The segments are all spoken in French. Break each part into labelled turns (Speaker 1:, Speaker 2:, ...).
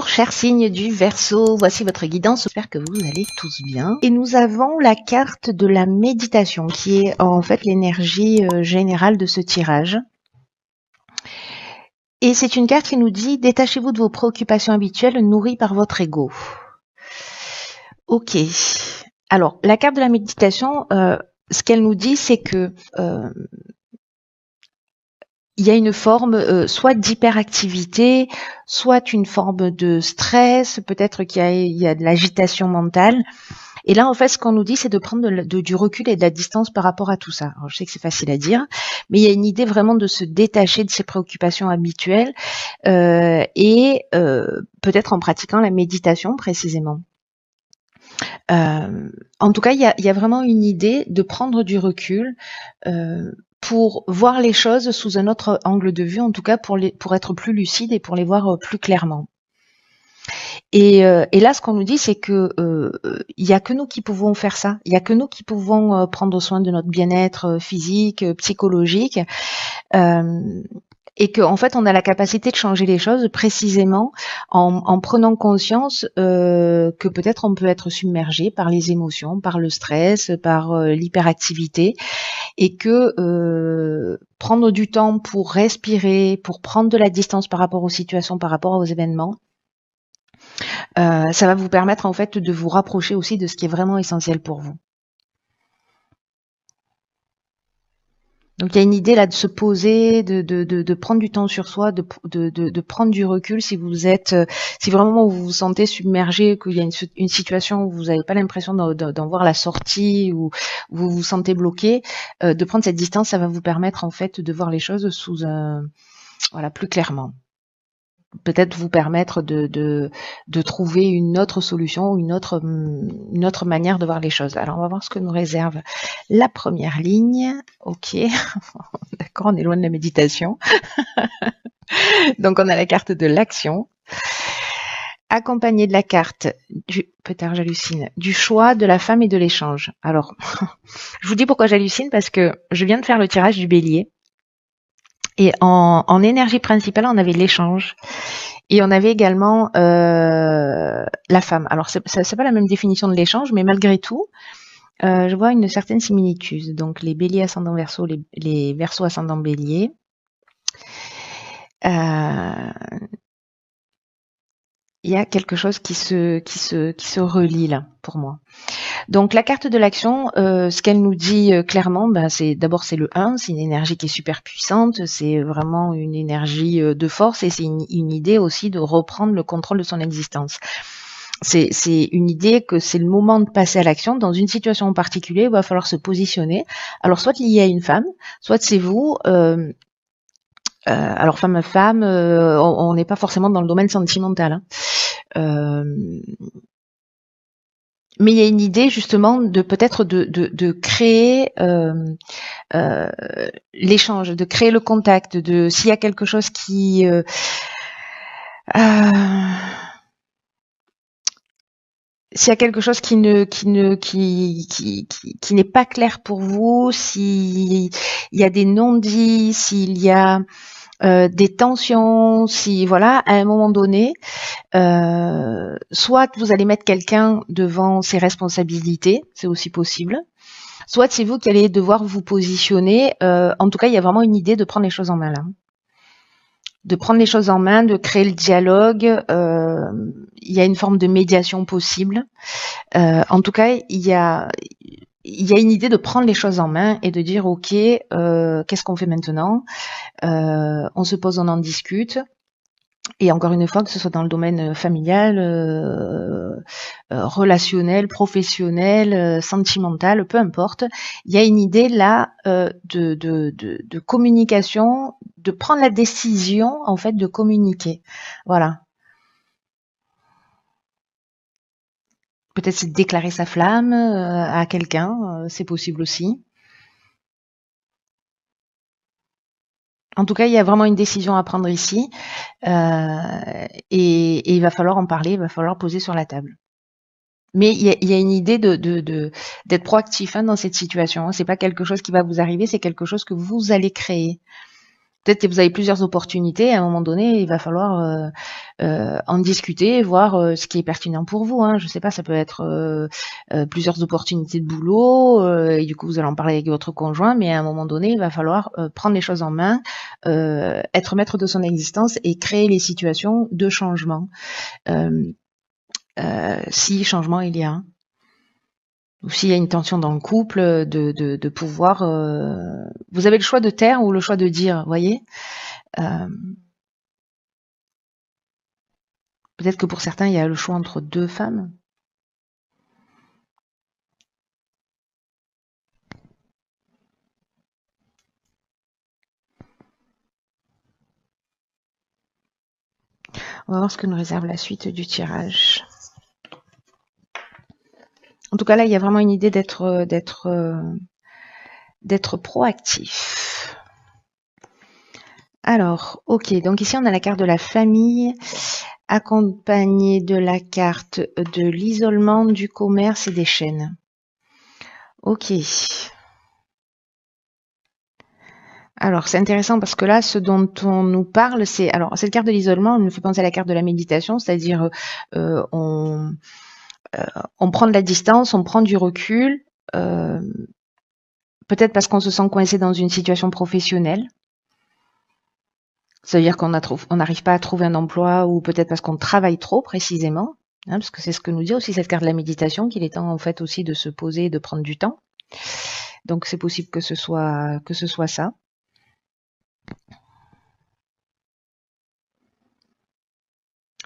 Speaker 1: chers signes du Verseau, voici votre guidance. J'espère que vous allez tous bien. Et nous avons la carte de la méditation, qui est en fait l'énergie générale de ce tirage. Et c'est une carte qui nous dit « Détachez-vous de vos préoccupations habituelles nourries par votre ego ». Ok. Alors, la carte de la méditation, ce qu'elle nous dit, c'est que il y a une forme soit d'hyperactivité, soit une forme de stress, peut-être qu'il y a de l'agitation mentale. Et là, en fait, ce qu'on nous dit, c'est de prendre du recul et de la distance par rapport à tout ça. Alors, je sais que c'est facile à dire, mais il y a une idée vraiment de se détacher de ses préoccupations habituelles et peut-être en pratiquant la méditation précisément. En tout cas, il y a vraiment une idée de prendre du recul pour voir les choses sous un autre angle de vue, en tout cas pour être plus lucide et pour les voir plus clairement. Et là, ce qu'on nous dit, c'est que il y a que nous qui pouvons faire ça. Il y a que nous qui pouvons prendre soin de notre bien-être physique, psychologique. Et qu'en fait, on a la capacité de changer les choses précisément en prenant conscience que peut-être on peut être submergé par les émotions, par le stress, par l'hyperactivité, et que prendre du temps pour respirer, pour prendre de la distance par rapport aux situations, par rapport aux événements, ça va vous permettre en fait de vous rapprocher aussi de ce qui est vraiment essentiel pour vous. Donc il y a une idée là de se poser, de prendre du temps sur soi, de prendre du recul si vous êtes, si vraiment vous vous sentez submergé, qu'il y a une situation où vous n'avez pas l'impression d'en voir la sortie ou vous vous sentez bloqué, de prendre cette distance, ça va vous permettre en fait de voir les choses sous voilà, plus clairement. Peut-être vous permettre de trouver une autre solution ou une autre manière de voir les choses. Alors, on va voir ce que nous réserve la première ligne. Ok, d'accord, on est loin de la méditation. Donc, on a la carte de l'action, accompagnée de la carte peut-être j'hallucine, du choix, de la femme et de l'échange. Alors, je vous dis pourquoi j'hallucine, parce que je viens de faire le tirage du bélier. Et en énergie principale, on avait l'échange. Et on avait également la femme. Alors, c'est pas la même définition de l'échange, mais malgré tout, je vois une certaine similitude. Donc, les béliers ascendant verseau, les verseaux ascendant bélier. Il y a quelque chose qui se relie là, pour moi. Donc la carte de l'action, ce qu'elle nous dit clairement, c'est le 1, c'est une énergie qui est super puissante, c'est vraiment une énergie de force et c'est une idée aussi de reprendre le contrôle de son existence. C'est une idée que c'est le moment de passer à l'action. Dans une situation en particulier, il va falloir se positionner. Alors soit lié à une femme, soit c'est vous. Alors femme à femme, on n'est pas forcément dans le domaine sentimental. Mais il y a une idée justement de peut-être de créer l'échange, de créer le contact, de s'il y a quelque chose qui s'il y a quelque chose qui n'est pas clair pour vous, s'il y a des non-dits, s'il y a des tensions, si voilà, à un moment donné, soit vous allez mettre quelqu'un devant ses responsabilités, c'est aussi possible, soit c'est vous qui allez devoir vous positionner. En tout cas, il y a vraiment une idée de prendre les choses en main là. De prendre les choses en main, de créer le dialogue. Il y a une forme de médiation possible. En tout cas, il y a une idée de prendre les choses en main et de dire ok, qu'est-ce qu'on fait maintenant? On se pose, on en discute. Et encore une fois, que ce soit dans le domaine familial, relationnel, professionnel, sentimental, peu importe, il y a une idée là de communication, de prendre la décision en fait de communiquer. Voilà. Peut-être c'est de déclarer sa flamme à quelqu'un, c'est possible aussi. En tout cas, il y a vraiment une décision à prendre ici et il va falloir en parler, il va falloir poser sur la table. Mais il y a une idée d'être proactif dans cette situation. C'est pas quelque chose qui va vous arriver, c'est quelque chose que vous allez créer. Peut-être que vous avez plusieurs opportunités. À un moment donné, il va falloir en discuter, voir ce qui est pertinent pour vous. Hein. Je sais pas, ça peut être plusieurs opportunités de boulot, et du coup vous allez en parler avec votre conjoint. Mais à un moment donné, il va falloir prendre les choses en main, être maître de son existence et créer les situations de changement, si changement il y a. Ou s'il y a une tension dans le couple, de pouvoir... vous avez le choix de taire ou le choix de dire, voyez. Peut-être que pour certains, il y a le choix entre deux femmes. On va voir ce que nous réserve la suite du tirage. En tout cas, là, il y a vraiment une idée d'être proactif. Alors, ok, donc ici on a la carte de la famille, accompagnée de la carte de l'isolement, du commerce et des chaînes. Ok. Alors, c'est intéressant parce que là, ce dont on nous parle, c'est... Alors, cette carte de l'isolement, elle nous fait penser à la carte de la méditation, c'est-à-dire on prend de la distance, on prend du recul, peut-être parce qu'on se sent coincé dans une situation professionnelle. Ça veut dire qu'on n'arrive pas à trouver un emploi, ou peut-être parce qu'on travaille trop précisément, hein, parce que c'est ce que nous dit aussi cette carte de la méditation, qu'il est temps en fait aussi de se poser et de prendre du temps. Donc c'est possible que ce soit ça.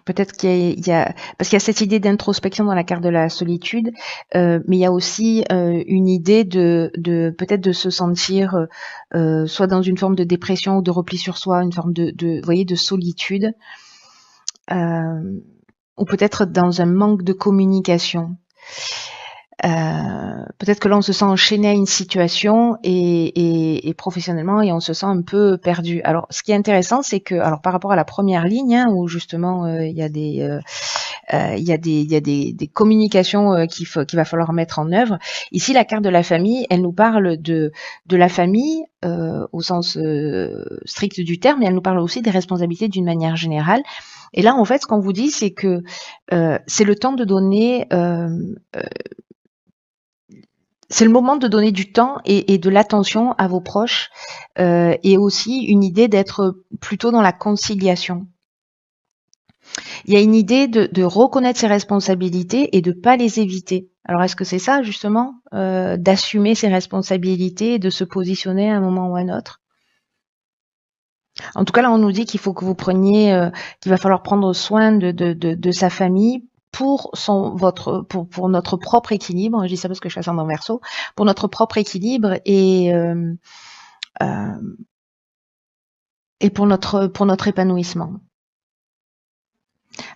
Speaker 1: Peut-être qu'il y a parce qu'il y a cette idée d'introspection dans la carte de la solitude, mais il y a aussi une idée de peut-être de se sentir soit dans une forme de dépression ou de repli sur soi, une forme de vous voyez, de solitude, ou peut-être dans un manque de communication. Peut-être que là on se sent enchaîné à une situation et professionnellement, et on se sent un peu perdu. Alors ce qui est intéressant, c'est que, alors par rapport à la première ligne, hein, où justement il y a des communications qu'il va falloir mettre en œuvre. Ici, la carte de la famille, elle nous parle de la famille au sens strict du terme, mais elle nous parle aussi des responsabilités d'une manière générale. Et là, en fait, ce qu'on vous dit, c'est que c'est le temps de donner c'est le moment de donner du temps et de l'attention à vos proches, et aussi une idée d'être plutôt dans la conciliation. Il y a une idée de reconnaître ses responsabilités et de pas les éviter. Alors est-ce que c'est ça justement, d'assumer ses responsabilités et de se positionner à un moment ou à un autre? En tout cas, là, on nous dit qu'il faut que vous preniez, qu'il va falloir prendre soin de sa famille pour pour notre propre équilibre. Je dis ça parce que je suis ascendant Verseau, pour notre propre équilibre et pour notre épanouissement.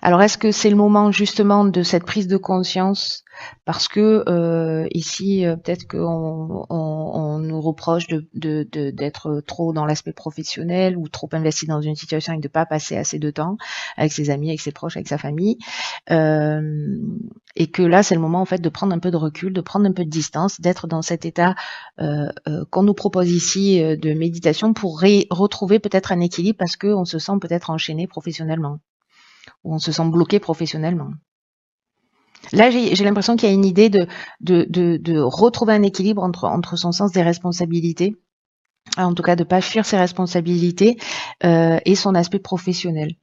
Speaker 1: Alors, est-ce que c'est le moment justement de cette prise de conscience? Parce que ici, peut-être qu'on nous reproche d'être trop dans l'aspect professionnel ou trop investi dans une situation et de ne pas passer assez de temps avec ses amis, avec ses proches, avec sa famille. Et que là, c'est le moment en fait de prendre un peu de recul, de prendre un peu de distance, d'être dans cet état qu'on nous propose ici de méditation pour retrouver peut-être un équilibre parce qu'on se sent peut-être enchaîné professionnellement. Où on se sent bloqué professionnellement. Là, j'ai l'impression qu'il y a une idée de retrouver un équilibre entre son sens des responsabilités, en tout cas de ne pas fuir ses responsabilités, et son aspect professionnel.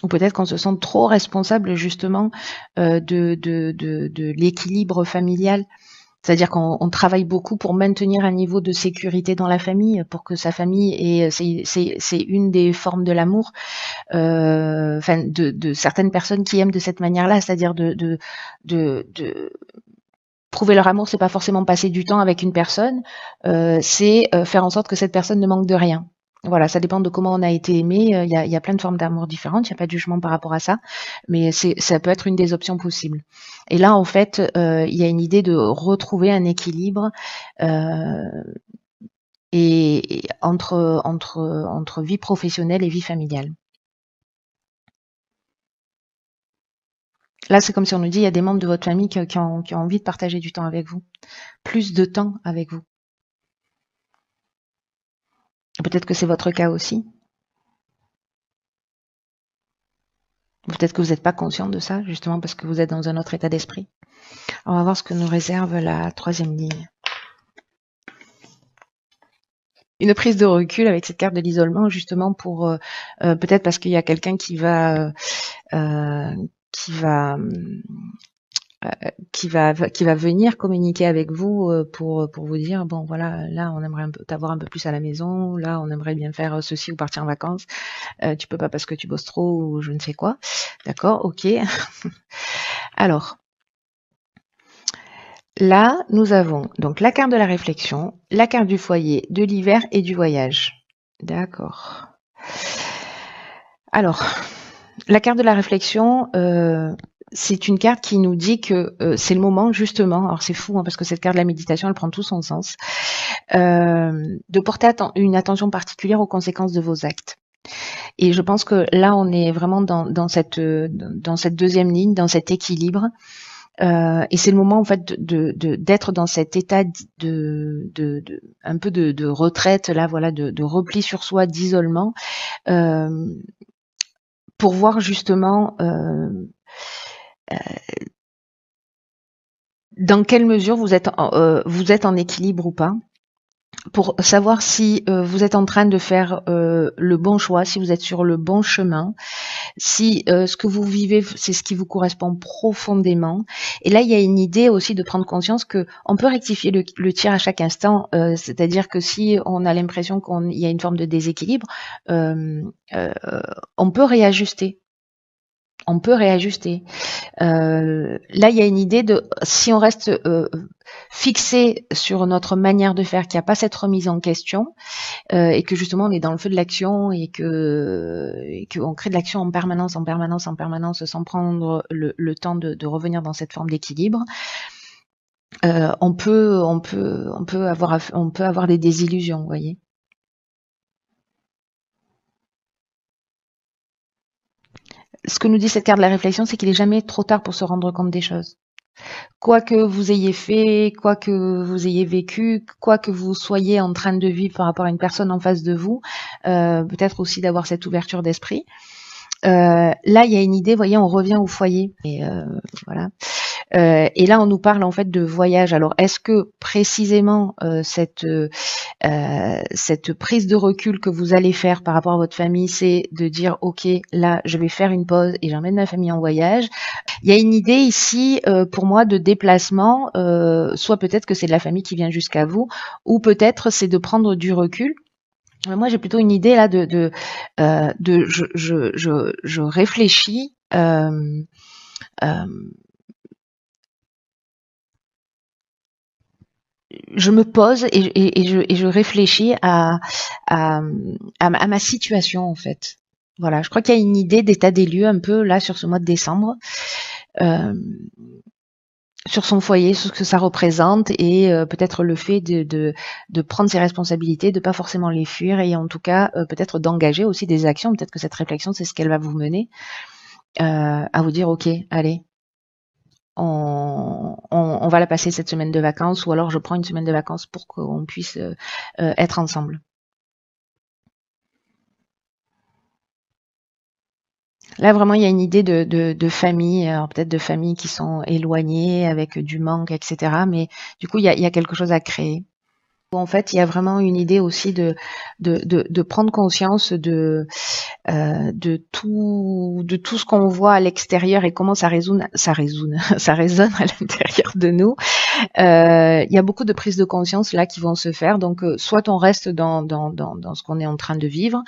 Speaker 1: Ou peut-être qu'on se sent trop responsable justement de l'équilibre familial. C'est-à-dire qu'on travaille beaucoup pour maintenir un niveau de sécurité dans la famille, pour que sa famille ait, c'est une des formes de l'amour, enfin de certaines personnes qui aiment de cette manière-là, c'est-à-dire de prouver leur amour, c'est pas forcément passer du temps avec une personne, c'est faire en sorte que cette personne ne manque de rien. Voilà, ça dépend de comment on a été aimé. Il y a plein de formes d'amour différentes. Il n'y a pas de jugement par rapport à ça, mais ça peut être une des options possibles. Et là, en fait, il y a une idée de retrouver un équilibre et entre vie professionnelle et vie familiale. Là, c'est comme si on nous dit, il y a des membres de votre famille qui ont envie de partager du temps avec vous, plus de temps avec vous. Peut-être que c'est votre cas aussi. Peut-être que vous n'êtes pas conscient de ça, justement parce que vous êtes dans un autre état d'esprit. On va voir ce que nous réserve la troisième ligne. Une prise de recul avec cette carte de l'isolement, justement pour peut-être parce qu'il y a quelqu'un qui va venir communiquer avec vous pour vous dire bon voilà, là on aimerait t'avoir un peu plus à la maison, là on aimerait bien faire ceci ou partir en vacances, tu peux pas parce que tu bosses trop ou je ne sais quoi. D'accord, ok. Alors là nous avons donc la carte de la réflexion, la carte du foyer, de l'hiver et du voyage. D'accord. Alors la carte de la réflexion, c'est une carte qui nous dit que c'est le moment justement, alors c'est fou hein, parce que cette carte de la méditation elle prend tout son sens, de porter une attention particulière aux conséquences de vos actes. Et je pense que là on est vraiment dans cette deuxième ligne, dans cet équilibre, et c'est le moment en fait d'être dans cet état un peu de retraite là, voilà, de repli sur soi, d'isolement, pour voir justement dans quelle mesure vous êtes en équilibre ou pas, pour savoir si vous êtes en train de faire le bon choix, si vous êtes sur le bon chemin, si ce que vous vivez, c'est ce qui vous correspond profondément. Et là, il y a une idée aussi de prendre conscience que on peut rectifier le tir à chaque instant, c'est-à-dire que si on a l'impression qu'il y a une forme de déséquilibre, on peut réajuster. On peut réajuster. Là, il y a une idée de si on reste fixé sur notre manière de faire, qu'il n'y a pas cette remise en question, et que justement on est dans le feu de l'action et qu'on crée de l'action en permanence, sans prendre le temps de revenir dans cette forme d'équilibre, on peut avoir des désillusions, vous voyez. Ce que nous dit cette carte de la réflexion, c'est qu'il n'est jamais trop tard pour se rendre compte des choses. Quoi que vous ayez fait, quoi que vous ayez vécu, quoi que vous soyez en train de vivre par rapport à une personne en face de vous, peut-être aussi d'avoir cette ouverture d'esprit. Là, il y a une idée, vous voyez, on revient au foyer. Et voilà. Et là, on nous parle en fait de voyage. Alors, est-ce que précisément cette prise de recul que vous allez faire par rapport à votre famille, c'est de dire, ok, là, je vais faire une pause et j'emmène ma famille en voyage. Il y a une idée ici, pour moi, de déplacement. Soit peut-être que c'est de la famille qui vient jusqu'à vous, ou peut-être c'est de prendre du recul. Moi, j'ai plutôt une idée là je réfléchis. Je me pose et je réfléchis à ma situation en fait. Voilà, je crois qu'il y a une idée d'état des lieux un peu là sur ce mois de décembre, sur son foyer, sur ce que ça représente et peut-être le fait de prendre ses responsabilités, de pas forcément les fuir et en tout cas peut-être d'engager aussi des actions. Peut-être que cette réflexion c'est ce qu'elle va vous mener à vous dire ok, allez. On va la passer cette semaine de vacances ou alors je prends une semaine de vacances pour qu'on puisse être ensemble. Là, vraiment, il y a une idée de famille, alors peut-être de familles qui sont éloignées avec du manque, etc. Mais du coup, il y a quelque chose à créer. En fait, il y a vraiment une idée aussi de prendre conscience de tout ce qu'on voit à l'extérieur et comment ça résonne à l'intérieur de nous. Il y a beaucoup de prises de conscience là qui vont se faire. Donc, soit on reste dans ce qu'on est en train de vivre,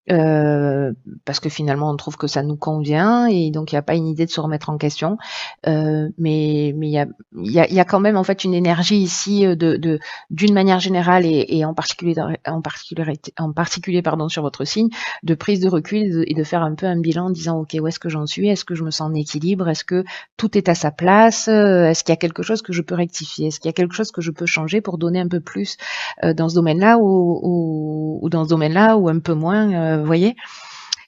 Speaker 1: parce que finalement on trouve que ça nous convient et donc il n'y a pas une idée de se remettre en question, mais il y a quand même en fait une énergie ici d'une manière générale et en particulier pardon sur votre signe, de prise de recul et de faire un peu un bilan en disant ok, où est-ce que j'en suis, est-ce que je me sens en équilibre, est-ce que tout est à sa place, est-ce qu'il y a quelque chose que je peux rectifier, est-ce qu'il y a quelque chose que je peux changer pour donner un peu plus dans ce domaine-là ou dans ce domaine-là ou un peu moins, vous voyez.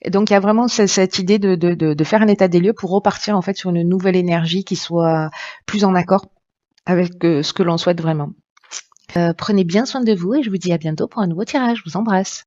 Speaker 1: Et donc il y a vraiment cette idée de faire un état des lieux pour repartir en fait sur une nouvelle énergie qui soit plus en accord avec ce que l'on souhaite vraiment. Prenez bien soin de vous et je vous dis à bientôt pour un nouveau tirage. Je vous embrasse.